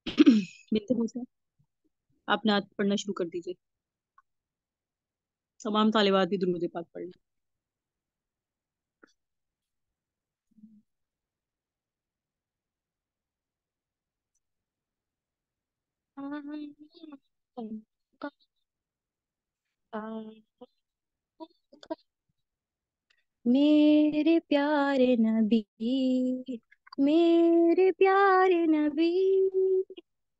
بنت موسیٰ، آپ نعت پڑھنا شروع کر دیجیے. تمام طالبات بھی درود پاک پڑھ لیں. میرے پیارے نبی، میرے پیارے نبی،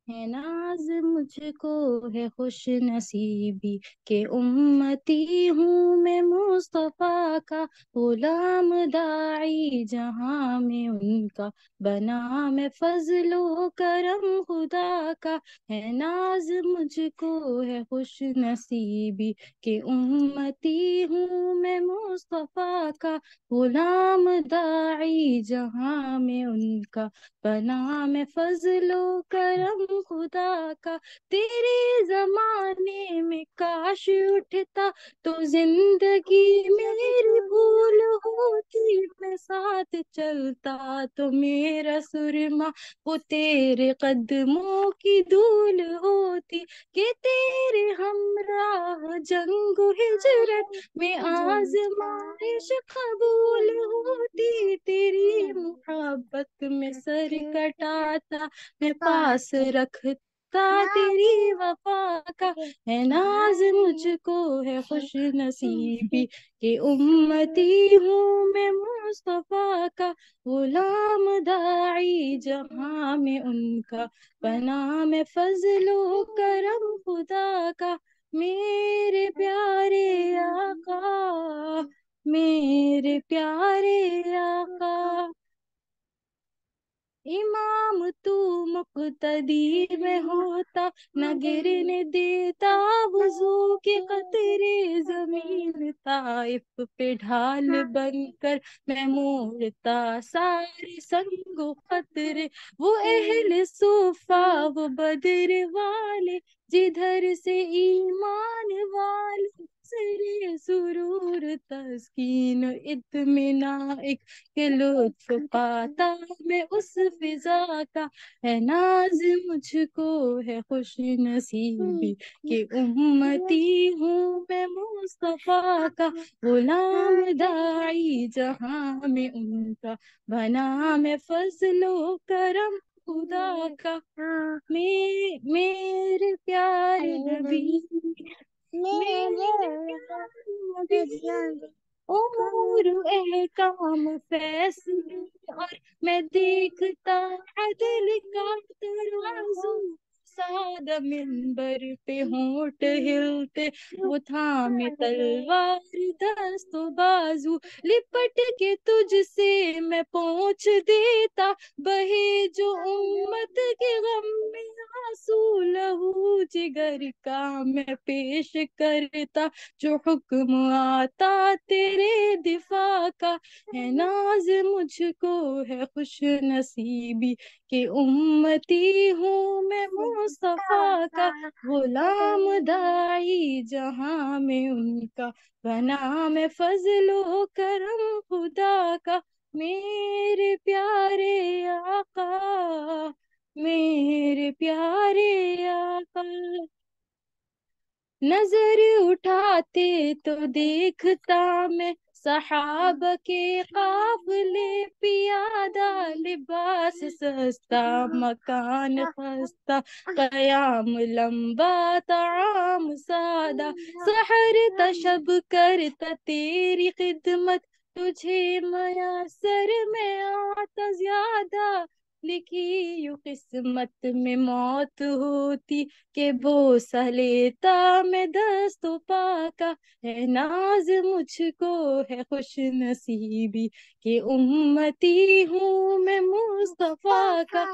ہے ناز مجھ کو ہے خوش نصیبی کہ امتی ہوں میں مصطفیٰ کا غلام داعی جہاں میں ان کا بنا میں فضل و کرم خدا کا. ہے ناز مجھ کو ہے خوش نصیبی کہ امتی ہوں میں مصطفیٰ کا غلام داعی جہاں میں ان کا بنا میں فضل و کرم خدا کا. تیرے زمانے میں کاش اٹھتا تو زندگی میری بھول ہوتی، میں ساتھ چلتا تو میرا سرما وہ تیرے قدموں کی دھول ہوتی، کہ تیرے ہمراہ جنگ و ہجرت میں آزمائش قبول ہوتی. تیری محبت میں سر کٹاتا میں پاس رکھتا تیری وفا کا. ہے ناز مجھ کو ہے خوش نصیبی کہ امتی ہوں میں مصطفیٰ کا غلام داعی جہاں میں ان کا بنا میں فضل و کرم خدا کا. میرے پیارے آقا، میرے پیارے آقا، امام تو مقتدی میں ہوتا نہ گرنے دیتا وضو کے قطرے. زمین طائف پہ ڈھال بن کر میں موڑتا سارے سنگ و قطرے. وہ اہل صفا وہ بدر والے جدھر سے ایمان والے سرے سرور تسکین و اطمینان کہ لطف پاتا میں اس فضا کا. ہے ناز مجھ کو ہے خوش نصیبی کہ امتی ہوں میں مصطفیٰ کا غلام داعی جہاں میں ان کا بنا میں فضل و کرم خدا کا. میرے پیارے نبی، میرے پیارے نبی، امور احکام فیصلے اور میں دیکھتا عدل کا ترازو. سادہ منبر پہ ہونٹ ہلتے وہ تھامے تلوار دست و بازو. لپٹ کے تجھ سے میں پہنچ دیتا بہے جو امت کے غم میں آنسو. لہو جگر کا میں پیش کرتا جو حکم آتا تیرے دفاع کا. ہے ناز مجھ کو ہے خوش نصیبی کہ امتی ہوں میں مصطفیٰ کا غلام داعی جہاں میں ان کا بنا میں فضل و کرم خدا کا. میرے پیارے آقا، میرے پیارے آقا، نظر اٹھاتے تو دیکھتا میں صحابہ کے قافلے پیادہ. لباس سستا مکان خستہ قیام لمبا طعام سادہ. سحر تشب کرتا تیری خدمت تجھے میسر میں آتا زیادہ. لکھی یوں قسمت میں موت ہوتی کہ بوسہ لیتا میں دست و پا کا. ہے ناز مجھ کو ہے خوش نصیبی کہ امتی ہوں میں مصطفیٰ کا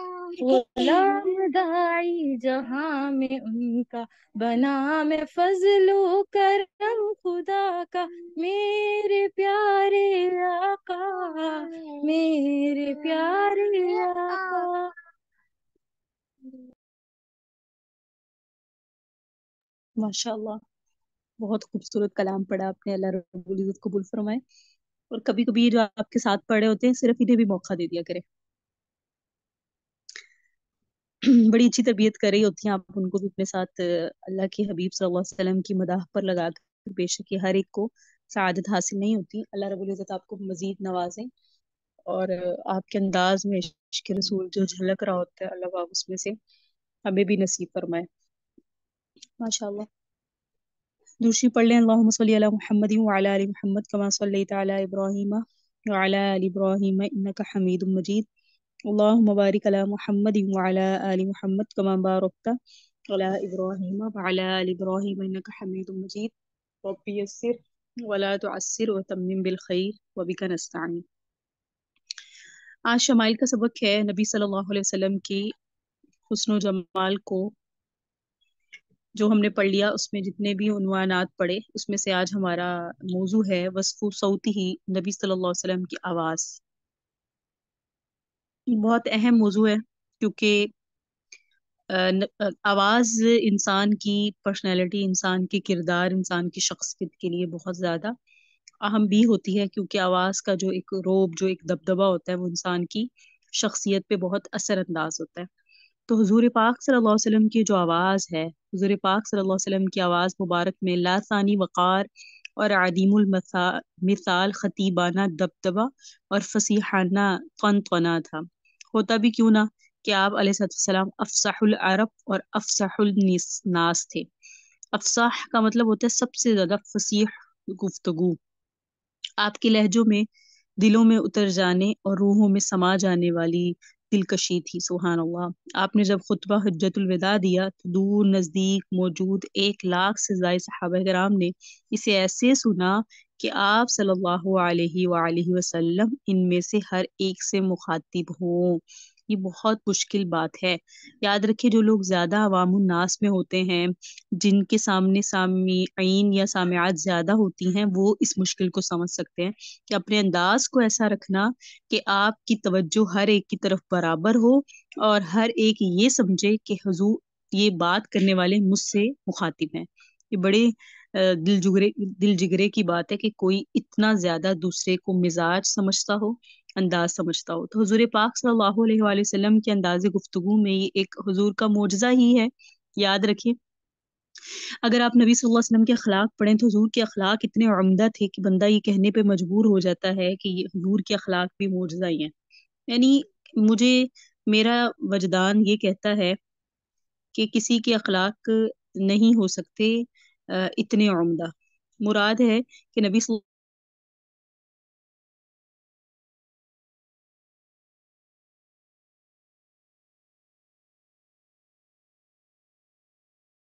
غلام داعی جہاں میں ان کا بنا میں فضل و کرم خدا کا. میرے پیارے آقا، میرے پیارے آقا. ماشاء اللہ، بہت خوبصورت کلام پڑھا آپ نے. اللہ رب العزت قبول فرمائے. اور کبھی کبھی جو آپ کے ساتھ پڑھے ہوتے ہیں صرف انہیں بھی موقع دے دیا کرے. बड़ी अच्छी तरबियत कर रही होती हैं, आप उनको भी अपने साथ अल्लाह के हबीब सल्लल्लाहु अलैहि वसल्लम की मदाह पर लगा कर, बेशक ये हर एक को सआदत हासिल नहीं होती। अल्लाह रब्बुल इज़्ज़त आपको मजीद नवाजें और आपके अंदाज में इश्क रसूल जो झलक रहा होता है, अल्लाह पाक उसमें से हमें भी नसीब फरमाए। माशाअल्लाह। दूसरी पढ़ लें। अल्लाहुम्मा सल्ली अला मुहम्मदिन व अला आलि मुहम्मद कमा सल्लैता अला इब्राहीम व अला आलि इब्राहीम इन्नका हमीदुम मजीद। अल्लाहुम्मा बारिक अला मुहम्मदिन व अला आलि मुहम्मद कमा बारकता अला इब्राहीम व अला आलि इब्राहीम इन्नका हमीदुम मजीद। रब्बी यस्सिर व ला तुअस्सिर व तम्मिम बिल खैर व बिका नस्तईन। आज शमाइल का सबक है। नबी सल्लल्लाहु अलैहि वसल्लम की हुस्न जमाल को जो हमने पढ़ लिया, उसमें जितने भी उन्वानात पढ़े, उसमें से आज हमारा मौजू है वस्फु सौती ही नबी सल्लल्लाहु अलैहि वसल्लम की आवाज़। बहुत अहम मौजू है क्योंकि आवाज़ इंसान की पर्सनैलिटी, इंसान के किरदार, इंसान की शख्सियत के लिए बहुत ज़्यादा अहम भी होती है, क्योंकि आवाज़ का जो एक रोब, जो एक दबदबा होता है, वो इंसान की शख्सियत पे बहुत असरअंदाज होता है। तो हुजूर पाक सल्लल्लाहु अलैहि वसल्लम की जो आवाज़ है, हुजूर पाक सल्लल्लाहु अलैहि वसल्लम की आवाज़ मुबारक में लासानी वक़ार और अदीमुल मिसाल खतीबाना दबदबा और फसीहाना तना था। होता भी क्यों ना कि आप अलैहिस्सलाम अफसाहुल अरब और अफसाहुल नास थे। अफसाह का मतलब होता है सबसे ज्यादा फसीह गुफ्तगू। आपके लहजों में दिलों में उतर जाने और रूहों में समा जाने वाली दिलकशी थी। सुभान अल्लाह। आपने जब खुतबा हज्जतुल विदा दिया तो दूर नजदीक मौजूद 1 लाख से ज्यादा सहाबा किराम ने इसे ऐसे सुना कि आप सल्लल्लाहु अलैहि वसल्लम इनमें से हर एक से मुखातिब हों। ये बहुत मुश्किल बात है। याद रखिए, जो लोग ज्यादा अवामुन नास में होते हैं, जिनके सामने सामीईन या सामिआत ज्यादा होती हैं, वो इस मुश्किल को समझ सकते हैं कि अपने अंदाज को ऐसा रखना कि आपकी तवज्जो हर एक की तरफ बराबर हो और हर एक ये समझे कि हुजूर, ये बात करने वाले मुझसे मुखातिब हैं। ये बड़े दिल जिगरे की बात है कि कोई इतना ज्यादा दूसरे को मिजाज समझता हो, अंदाज समझता हो। तो हुजूर पाक सल्लल्लाहु अलैहि वसल्लम के अंदाज़े गुफ्तगू में ये एक हुजूर का मोजज़ा ही है। याद रखिए, अगर आप नबी सल्लल्लाहु अलैहि वसल्लम के अखलाक पढ़ें तो हुजूर के अखलाक इतने उम्दा थे कि बंदा ये कहने पे मजबूर हो जाता है कि ये हुजूर के अखलाक भी मोजज़ा ही हैं। यानी मुझे, मेरा वजदान ये कहता है कि किसी के अखलाक नहीं हो सकते इतने उम्दा। मुराद है कि नबी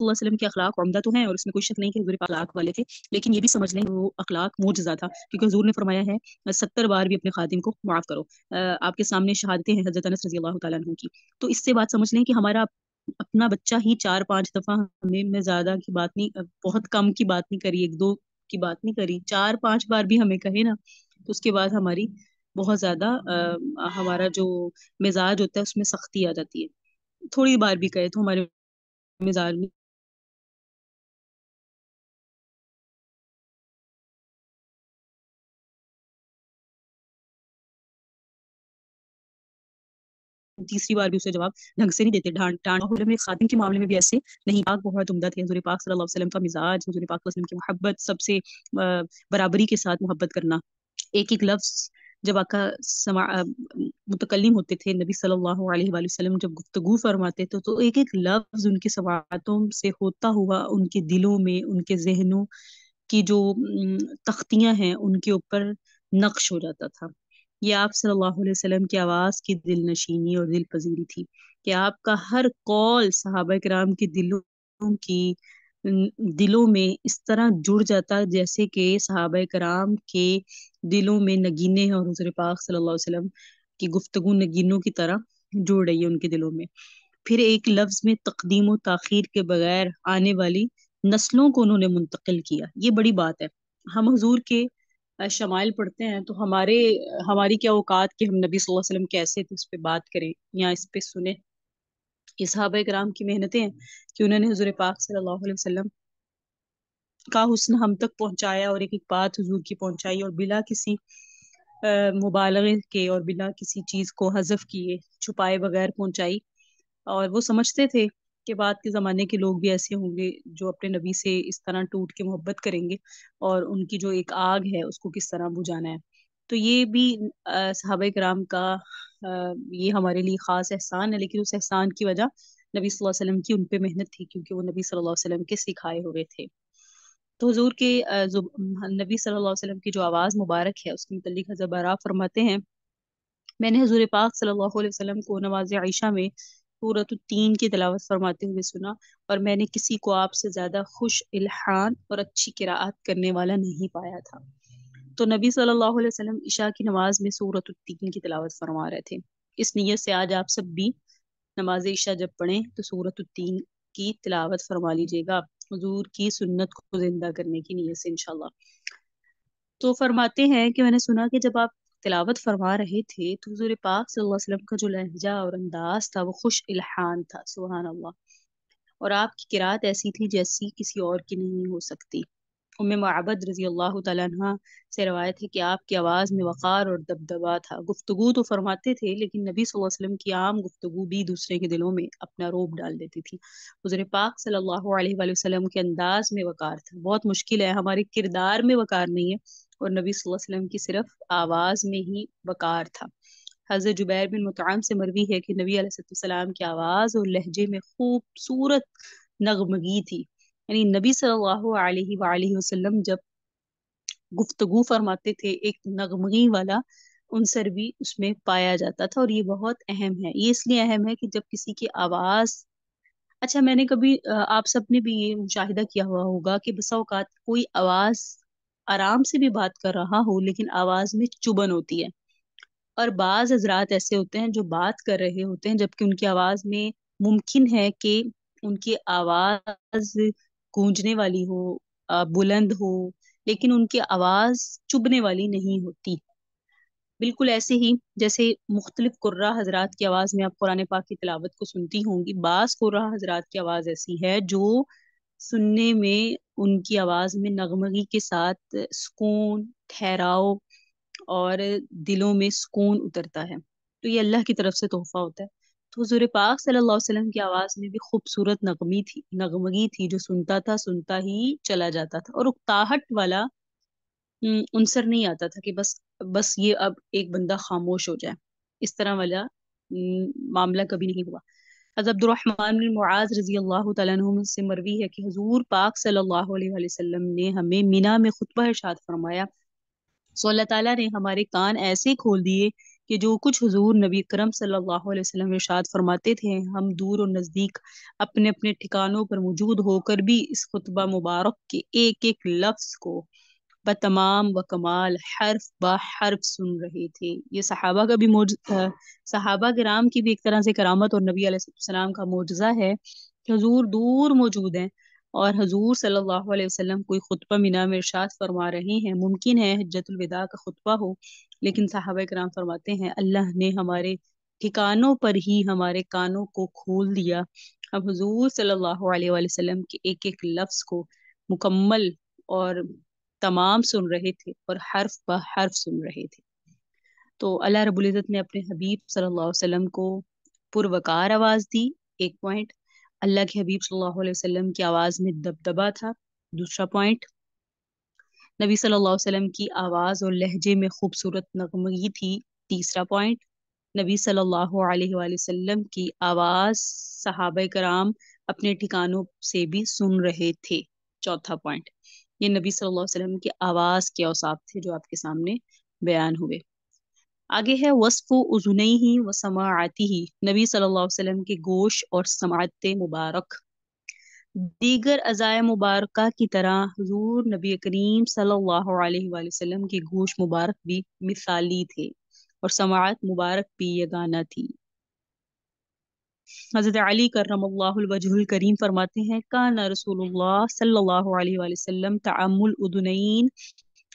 वसल्लम के अखलाक उम्दा तो हैं और इसमें कोई शक नहीं कि हुजूर पाक अखलाक वाले थे, लेकिन ये भी समझ लें वो अखलाक मोजज़ा था, क्योंकि हुजूर ने फरमाया है 70 बार भी अपने खादिम को माफ करो। आपके सामने शहादतें हैं हजरत अनस रजी अल्लाह तआला अन्हु की। तो इससे बात समझ लें कि हमारा अपना बच्चा ही 4-5 दफा हमें, मैं ज्यादा की बात नहीं, बहुत कम की बात नहीं करी, 1-2 की बात नहीं करी, 4-5 बार भी हमें कहे ना, तो उसके बाद हमारी बहुत ज्यादा हमारा जो मिजाज होता है उसमें सख्ती आ जाती है। थोड़ी बार भी कहे तो हमारे मिजाज में तीसरी बार भी उसे जवाब ढंग से नहीं देते, डांट डांट में खातिन के मामले में भी ऐसे नहीं। पाक बहुत उम्दा थे। हुजूर पाक सल्लल्लाहु अलैहि वसल्लम का मिजाज, हुजूर पाक सल्लल्लाहु अलैहि वसल्लम की मोहब्बत, सबसे बराबरी के साथ मोहब्बत करना। एक एक लफ्ज जब आका मुतकल्लिम होते थे, नबी सल्लल्लाहु अलैहि वसल्लम जब गुफ्तगू फरमाते थे, तो एक एक लफ्ज उनकी समातों से होता हुआ उनके दिलों में, उनके जहनों की जो तख्तियां हैं, उनके ऊपर नक्श हो जाता था। ये आप सल्लल्लाहु अलैहि वसल्लम की आवाज की दिल नशीनी और दिल पजीरी थी कि आपका हर कौल सहाबा किराम के की दिलों में इस तरह जुड़ जाता जैसे कि सहाबा किराम के दिलों में नगीने हैं और हुजूर पाक सल्लल्लाहु अलैहि वसल्लम की गुफ्तगू नगीनों की तरह जुड़ रही है उनके दिलों में। फिर एक लफ्ज में तकदीम और ताखीर के बगैर आने वाली नस्लों को उन्होंने मुंतकिल किया। ये बड़ी बात है। हम हुजूर के शमाइल पढ़ते हैं तो हमारी क्या औकात कि हम नबी सल्लल्लाहु अलैहि वसल्लम कैसे थे उस पर बात करें या इस पे सुने। ये सहाबा किराम की मेहनतें हैं कि उन्होंने हुजूर पाक सल्लल्लाहु अलैहि वसल्लम का हुस्न हम तक पहुंचाया और एक एक बात हुजूर की पहुंचाई, और बिला किसी मुबालगे के और बिना किसी चीज को हजफ किए छुपाए बगैर पहुंचाई। اور وہ سمجھتے تھے کہ بعد کے زمانے کے لوگ بھی ایسے ہوں گے جو اپنے نبی سے اس طرح ٹوٹ کے محبت کریں گے، اور ان کی جو ایک آگ ہے اس کو کس طرح بجھانا ہے۔ تو یہ بھی صحابہ کرام کا یہ ہمارے لیے خاص احسان ہے، لیکن اس احسان کی وجہ نبی صلی اللہ علیہ وسلم کی ان پہ محنت تھی، کیونکہ وہ نبی صلی اللہ علیہ وسلم کے سکھائے ہوئے تھے۔ تو حضور کے نبی صلی اللہ علیہ وسلم کی جو آواز مبارک ہے اس کے متعلق حضرت براء فرماتے ہیں، میں نے حضور پاک صلی اللہ علیہ وسلم کو نماز عائشہ میں سورۃ التین کی تلاوت فرماتے ہوئے سنا، اور میں نے کسی کو آپ سے زیادہ خوش الحان اور اچھی قراءت کرنے والا نہیں پایا تھا۔ تو نبی صلی اللہ علیہ وسلم عشاء کی نماز میں سورۃ التین کی تلاوت فرما رہے تھے۔ اس نیت سے آج آپ سب بھی نماز عشاء جب پڑھیں تو سورۃ التین کی تلاوت فرما لیجیے گا، حضور کی سنت کو زندہ کرنے کی نیت سے انشاءاللہ۔ تو فرماتے ہیں کہ میں نے سنا کہ جب آپ تلاوت فرما رہے تھے تو حضور پاک صلی اللہ علیہ وسلم کا جو لہجہ اور انداز تھا وہ خوش الحان تھا، سبحان اللہ، اور آپ کی قرات ایسی تھی جیسی کسی اور کی نہیں ہو سکتی۔ ام معبد رضی اللہ تعالیٰ عنہ سے روایت ہے کہ آپ کی آواز میں وقار اور دبدبا تھا۔ گفتگو تو فرماتے تھے لیکن نبی صلی اللہ علیہ وسلم کی عام گفتگو بھی دوسرے کے دلوں میں اپنا روب ڈال دیتی تھی۔ حضور پاک صلی اللہ علیہ وآلہ وسلم کے انداز میں وقار تھا۔ بہت مشکل ہے، ہمارے کردار میں وقار نہیں ہے، اور نبی صلی اللہ علیہ وسلم کی صرف آواز میں ہی وقار تھا۔ حضرت جبیر بن مطعم سے مروی ہے کہ نبی علیہ السلام کی آواز اور لہجے میں خوبصورت نغمگی تھی، یعنی نبی صلی اللہ علیہ وآلہ وسلم جب گفتگو فرماتے تھے ایک نغمگی والا عنصر بھی اس میں پایا جاتا تھا، اور یہ بہت اہم ہے۔ یہ اس لیے اہم ہے کہ جب کسی کی آواز، اچھا میں نے کبھی آپ سب نے بھی یہ مشاہدہ کیا ہوا ہوگا کہ بسا اوقات کوئی آواز آرام سے بھی بات کر رہا ہو لیکن آواز میں چبن ہوتی ہے، اور بعض حضرات ایسے ہوتے ہیں جو بات کر رہے ہوتے ہیں جبکہ ان کی آواز میں ممکن ہے کہ ان کی آواز گونجنے والی ہو، بلند ہو، لیکن ان کی آواز چبھنے والی نہیں ہوتی۔ بالکل ایسے ہی جیسے مختلف قرہ حضرات کی آواز میں آپ قرآن پاک کی تلاوت کو سنتی ہوں گی، بعض قرہ حضرات کی آواز ایسی ہے جو سننے میں ان کی آواز میں نغمگی کے ساتھ سکون، ٹھہراؤ اور دلوں میں سکون اترتا ہے۔ تو یہ اللہ کی طرف سے تحفہ ہوتا ہے۔ تو حضور پاک صلی اللہ علیہ وسلم کی آواز میں بھی خوبصورت نغمگی تھی جو سنتا ہی چلا جاتا تھا، اور اکتاہٹ والا عنصر نہیں آتا تھا کہ بس یہ اب ایک بندہ خاموش ہو جائے، اس طرح والا معاملہ کبھی نہیں ہوا۔ حضرت عبد الرحمن بن معاذ رضی اللہ تعالیٰ عنہ سے مروی ہے کہ حضور پاک صلی اللہ علیہ وآلہ وسلم نے ہمیں مینا میں خطبہ ارشاد فرمایا، سو اللہ تعالیٰ نے ہمارے کان ایسے کھول دیے کہ جو کچھ حضور نبی کرم صلی اللہ علیہ وسلم ارشاد فرماتے تھے ہم دور اور نزدیک اپنے اپنے ٹھکانوں پر موجود ہو کر بھی اس خطبہ مبارک کے ایک ایک لفظ کو بتمام و کمال حرف با حرف سن رہے تھے۔ یہ صحابہ کا بھی صحابہ کرام کی بھی ایک طرح سے کرامت اور نبی علیہ السلام کا معجزہ ہے کہ حضور دور موجود ہیں اور حضور صلی اللہ علیہ وسلم کوئی خطبہ مینا میں ارشاد فرما رہے ہیں۔ ممکن ہے حجت الوداع کا خطبہ ہو، لیکن صحابہ کرام فرماتے ہیں اللہ نے ہمارے ٹھکانوں پر ہی ہمارے کانوں کو کھول دیا، اب حضور صلی اللہ علیہ وآلہ وسلم کے ایک ایک لفظ کو مکمل اور تمام سن رہے تھے اور حرف بہ حرف سن رہے تھے۔ تو اللہ رب العزت نے اپنے حبیب صلی اللہ علیہ وسلم کو پروقار آواز دی، ایک پوائنٹ۔ اللہ کے حبیب صلی اللہ علیہ وسلم کی آواز میں دبدبا تھا، دوسرا پوائنٹ۔ نبی صلی اللہ علیہ وسلم کی آواز اور لہجے میں خوبصورت نغمگی تھی، تیسرا پوائنٹ۔ نبی صلی اللہ علیہ وآلہ وسلم کی آواز صحابہ کرام اپنے ٹھکانوں سے بھی سن رہے تھے، چوتھا پوائنٹ۔ یہ نبی صلی اللہ علیہ وسلم کی آواز کے اوصاف تھے جو آپ کے سامنے بیان ہوئے۔ آگے ہے وصف اذنیہ و سماعتہ، نبی صلی اللہ علیہ وسلم کے گوش اور سماعت مبارک دیگر اعضائے مبارکہ کی طرح حضور نبی کریم صلی اللہ علیہ وآلہ وسلم کے گوش مبارک بھی مثالی تھے اور سماعت مبارک بھی یگانہ تھی۔ حضرت علی کرم اللہ الوجہ الکریم فرماتے ہیں کان رسول اللہ صلی اللہ علیہ وآلہ وسلم تعم الاذنین،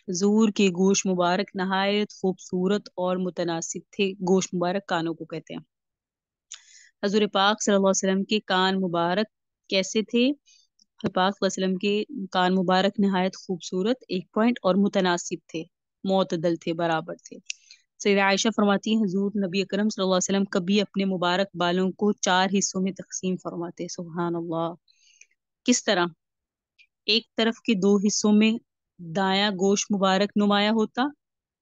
حضور کے گوش مبارک نہایت خوبصورت اور متناسب تھے۔ گوش مبارک کانوں کو کہتے ہیں۔ حضور پاک صلی اللہ علیہ وسلم کے کان مبارک کیسے تھے؟ حضور پاک صلی اللہ علیہ وسلم کے کان مبارک نہایت خوبصورت، ایک پوائنٹ، اور متناسب تھے، معتدل تھے، برابر تھے۔ सैयदा आयशा फरमाती हैं हुजूर नबी अकरम सल्लल्लाहु अलैहि वसल्लम कभी अपने मुबारक बालों को 4 हिस्सों में तकसीम फरमाते। सुभान अल्लाह। किस तरह? एक तरफ के 2 हिस्सों में दायां गोश मुबारक नुमाया होता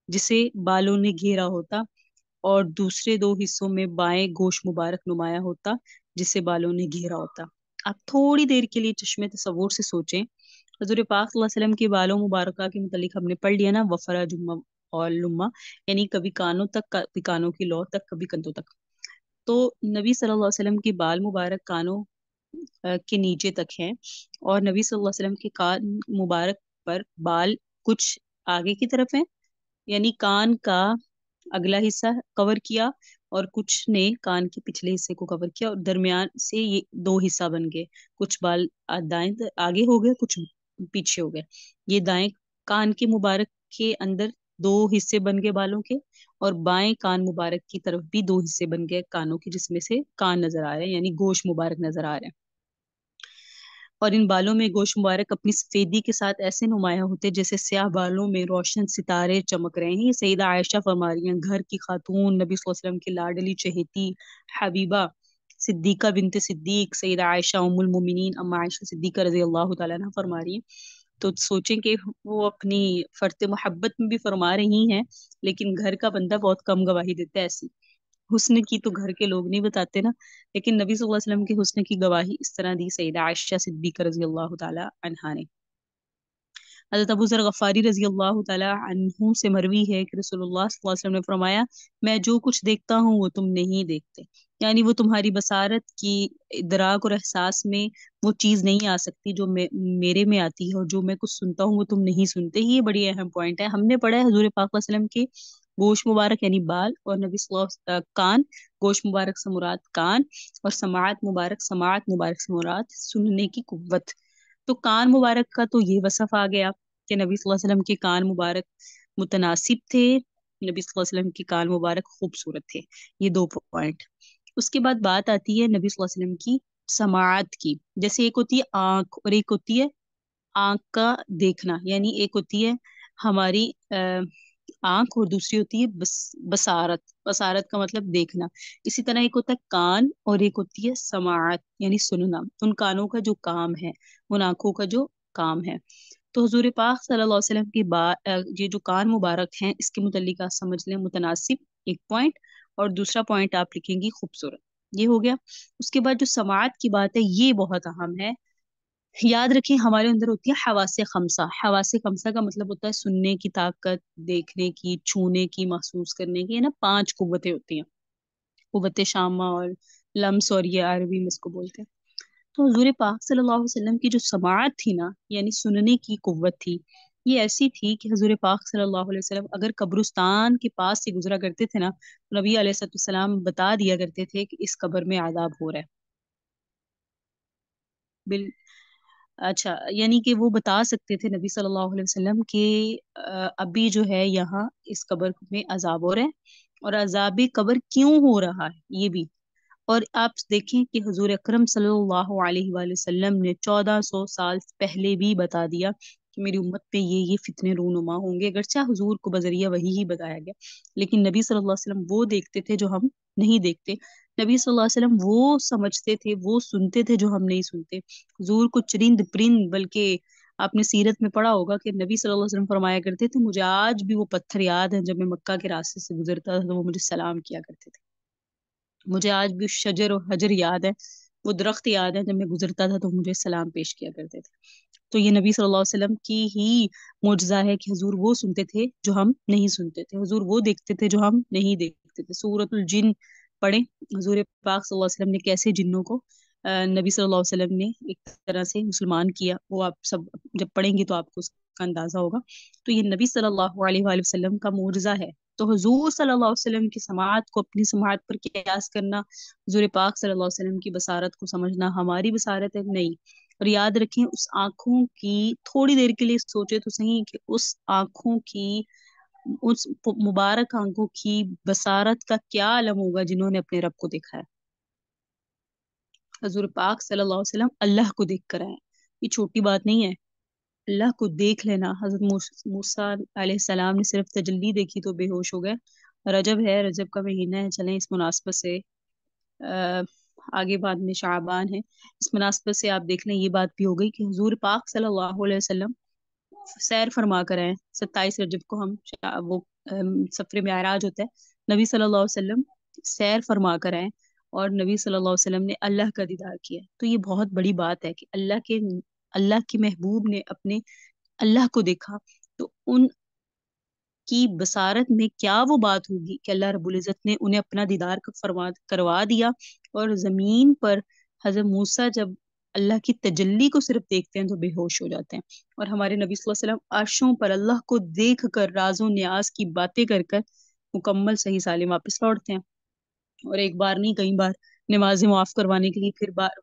जिसे बालों ने घेरा होता, और दूसरे 2 हिस्सों में बाएं गोश मुबारक नुमाया होता जिसे बालों ने घेरा होता। आप थोड़ी देर के लिए चश्मे तसव्वुर से सोचें। हजूर पाक सल्लल्लाहु अलैहि वसल्लम के बालों मुबारका के मुतालिक हमने पढ़ लिया ना, वफरा जुम्मा और लुम्मा, यानी कभी कानों तक, कभी कानों की लौ तक, कभी कंधों तक। तो नबी सल्लल्लाहु अलैहि वसल्लम के बाल मुबारक कानों के नीचे तक हैं, और नबी सल्लल्लाहु अलैहि वसल्लम के कान मुबारक पर बाल कुछ आगे की तरफ हैं, यानी कान का अगला हिस्सा कवर किया, और कुछ ने कान के पिछले हिस्से को कवर किया, और दरमियान से ये 2 हिस्सा बन गए। कुछ बाल आगे हो गए, कुछ पीछे हो गए। ये दाएं कान के मुबारक के अंदर 2 हिस्से बन गए बालों के, और बाएं कान मुबारक की तरफ भी 2 हिस्से बन गए कानों के, जिसमें से कान नजर आ रहे हैं, यानी गोश मुबारक नजर आ रहे हैं। और इन बालों में गोश मुबारक अपनी सफेदी के साथ ऐसे नुमाया होते जैसे स्याह बालों में रोशन सितारे चमक रहे हैं। ये सईदा आयशा फरमा रही हैं, घर की खातून नबी सल्लल्लाहु अलैहि वसल्लम की लाडली चहेती हबीबा सिद्दीका बिनते सिद्दीक सईदा आयशा उम्मुल मोमिनीन अम्मा आयशा सिद्दीका रजी अल्लाह तआला अन्हा फरमा रही हैं। तो सोचें कि वो अपनी फर्ते मोहब्बत में भी फरमा रही हैं, लेकिन घर का बंदा बहुत कम गवाही देता है ऐसी। हुस्न की तो घर के लोग नहीं बताते ना, लेकिन नबी सल्लल्लाहु अलैहि वसल्लम के हुस्न की गवाही इस तरह दी सईदा आयशा सिद्दीक़ा रजी अल्लाह तआला अन्हा ने। हज़रत अबू ज़र गफ़ारी रजी अल्लाह तआला अन्हु से मरवी है कि रसूलुल्लाह सल्लल्लाहु अलैहि वसल्लम ने फरमाया, मैं जो कुछ देखता हूँ वो तुम नहीं देखते, यानी वो तुम्हारी बसारत की इदराक और एहसास में वो चीज़ नहीं आ सकती जो मेरे में आती है, और जो मैं कुछ सुनता हूँ वो तुम नहीं सुनते। ये बड़ी अहम पॉइंट है। हमने पढ़ा है हजूर पाक वसल्लम के गोश मुबारक यानी बाल, और नबी कान, गोश मुबारक से मुराद कान, और समात मुबारक से मुराद सुनने की कुव्वत। तो कान मुबारक का तो ये वसफ आ गया कि नबी सल्लल्लाहु अलैहि वसल्लम के कान मुबारक मुतनासिब थे, नबी सल्लल्लाहु अलैहि वसल्लम के कान मुबारक खूबसूरत थे। ये 2 पॉइंट। उसके बाद बात आती है नबी सल्लल्लाहु अलैहि वसल्लम की समात की। जैसे एक होती है आंख और एक होती है आंख का देखना, यानी एक होती है हमारी आंख, और दूसरी होती है बसारत। बसारत का मतलब देखना। इसी तरह एक होता है कान और एक होती है समात यानी सुनना। उन कानों का जो काम है, उन आंखों का जो काम है। तो हुजूर पाक सल्लल्लाहु अलैहि वसल्लम की ये जो कान मुबारक हैं इसके मुतल्लिक आप समझ लें मुतनासिब, एक पॉइंट, और दूसरा पॉइंट आप लिखेंगी खूबसूरत। ये हो गया। उसके बाद जो समात की बात है ये बहुत अहम है। याद रखें हमारे अंदर होती है हवासे खमसा। हवासे खमसा का मतलब होता है सुनने की ताकत, देखने की, छूने की, महसूस करने की, है ना। 5 कुव्वतें होती हैं, कुव्वते शामा और लम्स, और ये अरबी में इसको बोलते हैं। तो हुजूर पाक सल्लल्लाहु अलैहि वसल्लम की जो समाअत थी ना, यानी सुनने की कुव्वत थी, ये ऐसी थी कि हुजूर पाक सल्लल्लाहु अलैहि वसल्लम अगर कब्रिस्तान के पास से गुजरा करते थे ना, तो नबी अलैहिस्सलाम बता दिया करते थे कि इस कब्र में आदाब हो रहा है। बिल अच्छा, यानी कि वो बता सकते थे नबी सल्लल्लाहु अलैहि वसल्लम कि अभी जो है यहाँ इस कब्र में अजाब हो रहा है, और अजाब कब्र क्यों हो रहा है ये भी। और आप देखें कि हुजूर अकरम सल्लल्लाहु अलैहि वसल्लम ने 1400 साल पहले भी बता दिया कि मेरी उम्मत पे ये फितने रूनुमा होंगे। अगरचे हुजूर को बजरिया वही ही बताया गया, लेकिन नबी सल्लल्लाहु अलैहि वसल्लम वो देखते थे जो हम नहीं देखते। नबी सल्लल्लाहु अलैहि वसल्लम वो समझते थे, वो सुनते थे जो हम नहीं सुनते। हुजूर को चरिंद परिंद, बल्कि आपने सीरत में पढ़ा होगा कि नबी सल्लल्लाहु अलैहि वसल्लम फरमाया करते थे, मुझे आज भी वो पत्थर याद है, जब मैं मक्का के रास्ते से गुजरता था तो वो मुझे सलाम किया करते थे। मुझे आज भी शजर और हजर याद है, वो दरख्त याद है, जब मैं गुजरता था तो मुझे सलाम पेश किया करते थे। तो ये नबी सल्लल्लाहु अलैहि वसल्लम की ही मुजजा है कि हुजूर वो सुनते थे जो हम नहीं सुनते थे, हुजूर वो देखते थे जो हम नहीं देखते थे। सूरतुल जिन पढ़े, हुजूर पाक सल्लल्लाहु अलैहि वसल्लम ने कैसे जिन्नों को नबी सल्लल्लाहु अलैहि वसल्लम ने एक तरह से मुसलमान किया, वो आप सब जब पढ़ेंगे तो आपको उसका अंदाजा होगा। तो ये नबी सल्लल्लाहु अलैहि वसल्लम का मुजजा है। तो हुजूर सल्लल्लाहु अलैहि वसल्लम की समाअत को अपनी समाअत पर कियास करना, हुजूर पाक सल्लल्लाहु अलैहि वसल्लम की बसारत को समझना हमारी बसारत है नहीं। और याद रखें उस आंखों की, थोड़ी देर के लिए सोचे तो सही कि उस आंखों की, उस मुबारक आंखों की बसारत का क्या आलम होगा जिन्होंने अपने रब को देखा है। हजूर पाक सल्लल्लाहु अलैहि वसल्लम अल्लाह को देख कर आए। ये छोटी बात नहीं है, अल्लाह को देख लेना। हजरत मूसा अलैहिस्सलाम ने सिर्फ तजल्ली देखी तो बेहोश हो गए, रजब है, रजब का महीना है। चलें इस मुनासबत से अ, आगे बाद में शाबान है, इस मुनासबत से आप देख लें ये बात भी हो गई कि हुजूर पाक सल्लल्लाहु अलैहि वसल्लम सैर फरमा कर आए। 27 रजब को हम वो सफर मेराज होता है, नबी सल्लल्लाहु अलैहि वसल्लम सैर फरमा कर आए और नबी सल्लल्लाहु अलैहि वसल्लम ने अल्लाह का दीदार किया। तो ये बहुत बड़ी बात है कि अल्लाह के महबूब ने अपने अल्लाह को देखा। तो उन की बसारत में क्या वो बात होगी कि अल्लाह रब्बुल इज़्ज़त ने उन्हें अपना दीदार फरमा करवा दिया। और जमीन पर हजरत मूसा जब अल्लाह की तजल्ली को सिर्फ देखते हैं तो बेहोश हो जाते हैं। और हमारे नबी सल्लल्लाहु अलैहि वसल्लम अर्शों पर अल्लाह को देख कर राजो न्याज की बातें कर कर मुकम्मल सही सालिम वापस लौटते हैं। और एक बार नहीं कई बार नमाजें माफ करवाने के लिए फिर बार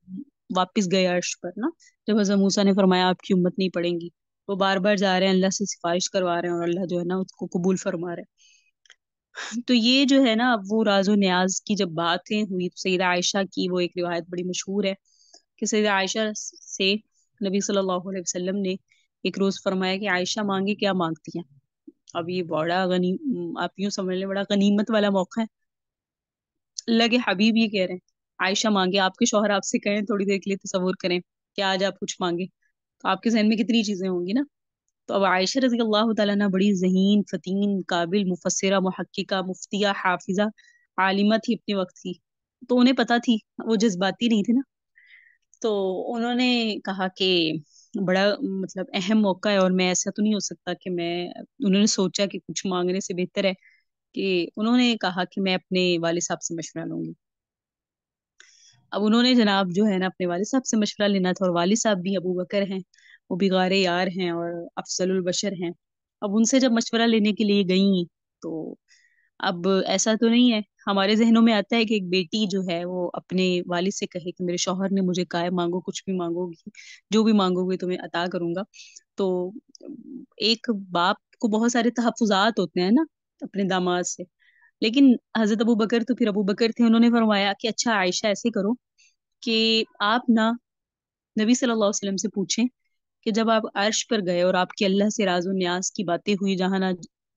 वापस गए अर्श पर ना। जब हज़रत मूसा ने फरमाया आपकी उम्मत नहीं पड़ेगी, वो बार बार जा रहे हैं अल्लाह से सिफारिश करवा रहे हैं और अल्लाह जो है ना उसको कबूल फरमा रहे हैं। तो ये जो है ना, अब वो राजो न्याज की जब बातें हुई तो सईदा आयशा की वो एक रिवायत बड़ी मशहूर है कि सईदा आयशा से नबी सल्लल्लाहु अलैहि वसल्लम ने एक रोज फरमाया कि आयशा मांगे क्या मांगती हैं। अब ये बड़ा गनी आप यूं समझ लें बड़ा गनीमत वाला मौका है। अल्लाह के हबीब ये कह रहे हैं आयशा मांगे, आपके शौहर आपसे कहें थोड़ी देर के लिए तसव्वुर करें कि आज आप कुछ मांगे तो आपके जहन में कितनी चीजें होंगी ना। तो अब आयशा रजी अल्लाह तआला अन्हा बड़ी ज़हीन फतीन काबिल मुफस्सिरा मुहक्किका मुफ्तिया हाफिजा आलिमा थी अपने वक्त की। तो उन्हें पता थी, वो जज्बाती नहीं थे ना। तो उन्होंने कहा कि बड़ा मतलब अहम मौका है और मैं ऐसा तो नहीं हो सकता कि मैं, उन्होंने सोचा कि कुछ मांगने से बेहतर है कि उन्होंने कहा कि मैं अपने वालिद साहब से मशवरा लूंगी। अब उन्होंने जनाब जो है ना अपने वालिद साहब से मशवरा लेना था और वालिद साहब भी अबू बकर हैं, वो भी गारे यार हैं और अफजलुल बशर हैं। अब उनसे जब मशवरा लेने के लिए गई तो अब ऐसा तो नहीं है, हमारे जहनों में आता है कि एक बेटी जो है वो अपने वालिद से कहे कि मेरे शौहर ने मुझे कहा है मांगो कुछ भी मांगोगी, जो भी मांगोगे तुम्हें अता करूंगा। तो एक बाप को बहुत सारे तहफ्फुजात होते हैं ना अपने दामाद से। लेकिन हजरत अबू बकर तो फिर अबू बकर थे, उन्होंने फरमाया कि अच्छा आयशा ऐसे करो कि आप ना नबी सल्लल्लाहु अलैहि वसल्लम से पूछें कि जब आप अर्श पर गए और आपकी अल्लाह से राजो न्याज की बातें हुई, जहां ना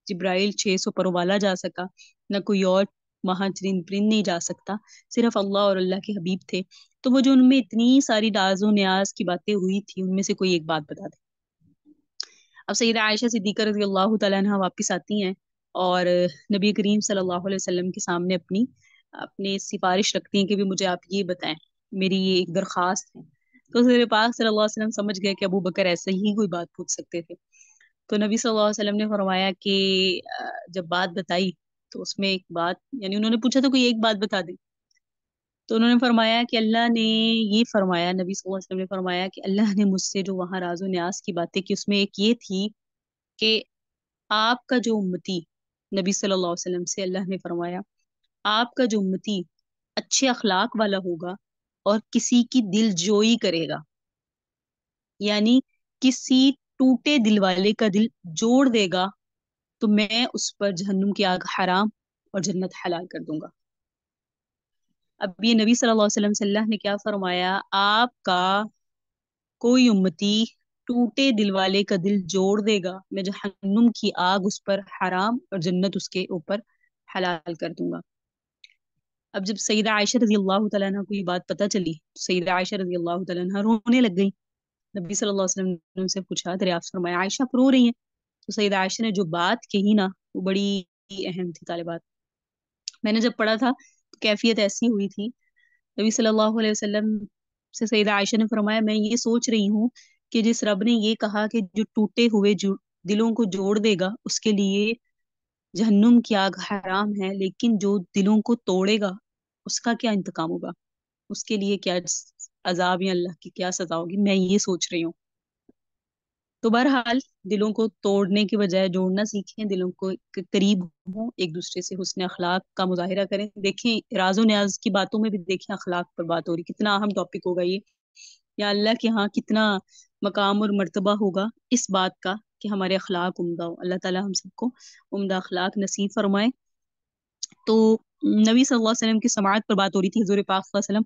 जिब्राइल 600 परवाला जा सका, ना कोई और वहां चरिंद परिंद नहीं जा सकता, सिर्फ अल्लाह और अल्लाह के हबीब थे। तो वो जो उनमें इतनी सारी राजो न्याज की बातें हुई थी उनमें से कोई एक बात बता दे। अब सईदा आयशा सिद्दीक़ा रज़ी अल्लाह तआला अन्हा वापस आती हैं और नबी करीम सल्लल्लाहु अलैहि वसल्लम के सामने अपनी अपनी सिफारिश रखती हैं कि भी मुझे आप ये बताएं, मेरी ये एक दरख्वास्त है। तो हज़रत पाक सल्लल्लाहु अलैहि वसल्लम समझ गए कि अबू बकर ऐसे ही कोई बात पूछ सकते थे। तो नबी सल्लल्लाहु अलैहि वसल्लम ने फरमाया कि जब बात बताई तो उसमें एक बात, यानी उन्होंने पूछा तो कोई एक बात बता दे। तो उन्होंने फरमाया कि अल्लाह ने ये फरमाया, नबी सल्लल्लाहु अलैहि वसल्लम ने फरमाया कि अल्लाह ने मुझसे जो वहां राजो न्यास की बातें की उसमें एक ये थी कि आपका जो उम्मती, नबी सल्लल्लाहु अलैहि वसल्लम से अल्लाह ने फरमाया आपका जो उम्मती अच्छे अखलाक वाला होगा और किसी की दिल जोई करेगा, यानी किसी टूटे दिल वाले का दिल जोड़ देगा, तो मैं उस पर जहन्नुम की आग हराम और जन्नत हलाल कर दूंगा। अब ये नबी सल्लल्लाहु अलैहि वसल्लम से अल्लाह ने क्या फरमाया, आपका कोई उम्मती टूटे दिल वाले का दिल जोड़ देगा, मैं जहन्नुम की आग उस पर हराम और जन्नत उसके ऊपर हलाल कर दूंगा। अब जब सईदा आयशा रजी अल्लाह तआला अन्हा को ये बात पता चली तो सईदा आयशा रजी अल्लाह तआला अन्हा रोने लग गई। नबी सल्लल्लाहु अलैहि वसल्लम ने उनसे पूछा, दरियाफ्त फरमाया आयशा आप रो रही हैं? तो सईदा आयशा ने जो बात कही ना वो बड़ी अहम थी तालिबात। मैंने जब पढ़ा था तो कैफियत ऐसी हुई थी, नबी सल्लल्लाहु अलैहि वसल्लम से सईदा आयशा ने फरमाया मैं ये सोच रही हूँ कि जिस रब ने ये कहा कि जो टूटे हुए दिलों को जोड़ देगा उसके लिए जहन्नुम की आग हराम है, लेकिन जो दिलों को तोड़ेगा उसका क्या इंतकाम होगा, उसके लिए क्या अजाब या अल्लाह की क्या सजा होगी, मैं ये सोच रही हूँ। तो बहरहाल दिलों को तोड़ने के बजाय जोड़ना सीखें, दिलों को करीब हों, एक दूसरे से हुस्न अखलाक का मुजाहिरा करें। देखें राजो न्याज की बातों में भी देखें अखलाक पर बात हो रही, कितना अहम टॉपिक होगा ये, या अल्लाह के यहाँ कितना मकाम और मर्तबा होगा इस बात का कि हमारे अखलाक उम्दा हो। अल्लाह ताला हम सबको उम्दा अखलाक नसीब फरमाए। तो नबी सल्लल्लाहु अलैहि वसल्लम की समाअत पर बात हो रही थी, हुजूर पाक सल्लल्लाहु अलैहि वसल्लम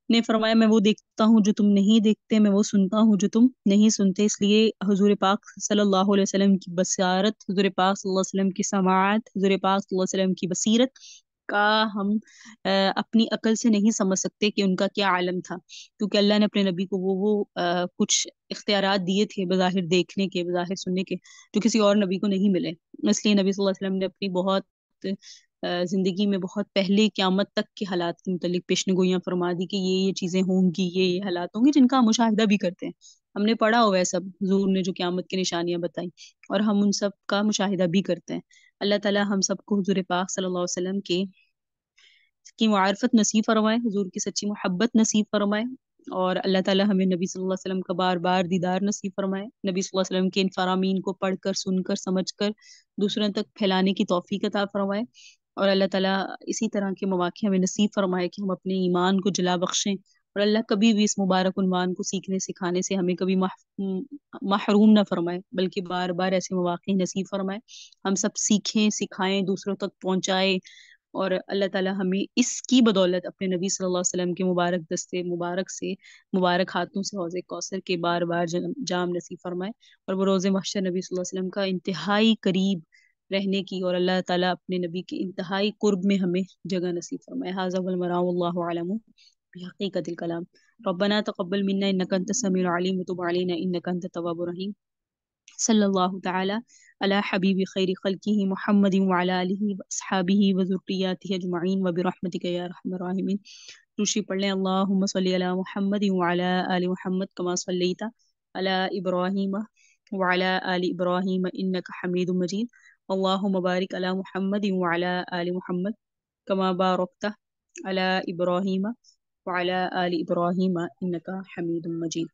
نے فرمایا میں وہ دیکھتا ہوں جو تم نہیں دیکھتے، میں وہ سنتا ہوں جو تم نہیں سنتے. اس لیے حضور پاک صلی اللہ علیہ وسلم کی بصارت، حضور پاک صلی اللہ علیہ وسلم کی سماعت، حضور پاک صلی اللہ علیہ وسلم کی بصیرت کا ہم اپنی عقل سے نہیں سمجھ سکتے کہ ان کا کیا عالم تھا، کیونکہ اللہ نے اپنے نبی کو وہ کچھ اختیارات دیے تھے بظاہر دیکھنے کے، بظاہر سننے کے، جو کسی اور نبی کو نہیں ملے. اس لیے نبی صلی اللہ علیہ وسلم نے اپنی بہت زندگی میں بہت پہلے قیامت تک کے حالات کے متعلق پیشن گوئیاں فرما دی کہ یہ چیزیں ہوں گی، یہ حالات ہوں گی، جن کا ہم مشاہدہ بھی کرتے ہیں. ہم نے پڑھا ہوا ہے سب، حضور نے جو قیامت کی نشانیاں بتائیں، اور ہم ان سب کا مشاہدہ بھی کرتے ہیں. اللہ تعالی ہم سب کو حضور پاک صلی اللہ علیہ وسلم کی معرفت نصیب فرمائے، حضور کی سچی محبت نصیب فرمائے، اور اللہ تعالی ہمیں نبی صلی اللہ علیہ وسلم کا بار بار دیدار نصیب فرمائے. نبی صلی اللہ علیہ وسلم کے ان فرامین کو پڑھ کر، سن کر، سمجھ کر دوسروں تک پھیلانے کی توفیق عطا فرمائے. اور اللہ تعالیٰ اسی طرح کے مواقع ہمیں نصیب فرمائے کہ ہم اپنے ایمان کو جلا بخشیں، اور اللہ کبھی بھی اس مبارک عنوان کو سیکھنے سکھانے سے ہمیں کبھی محروم نہ فرمائے، بلکہ بار بار ایسے مواقع نصیب فرمائے، ہم سب سیکھیں، سکھائیں، دوسروں تک پہنچائیں. اور اللہ تعالیٰ ہمیں اس کی بدولت اپنے نبی صلی اللہ علیہ وسلم کے مبارک دستے مبارک سے، مبارک ہاتھوں سے حوض کوثر کے بار بار جام نصیب فرمائے، اور وہ روز محشر نبی صلی اللہ علیہ وسلم کا انتہائی قریب رہنے کی، اور اللہ تعالیٰ اپنے نبی کے انتہائی قرب میں ہمیں جگہ نصیب فرمائے. ھذا والمراء واللہ اعلم بحقیقت الکلام. ربنا تقبل منا انك انت السميع العليم وتب علينا انك انت التواب الرحيم. صلی اللہ تعالی علی حبیب خیر خلقہ محمد وعلی آلہ واصحابہ وذریاتہ اجمعین وبرحمتک یا ارحم الراحمین. روشی پڑھ لیں. اللہم صلی علی محمد وعلی آل محمد کما صلیت علی ابراہیم وعلی آل ابراہیم انک حمید مجید. اللہم بارک علی محمد وعلی آل محمد کما بارکت علی ابراہیم وعلی آل ابراہیم انک حمید مجید.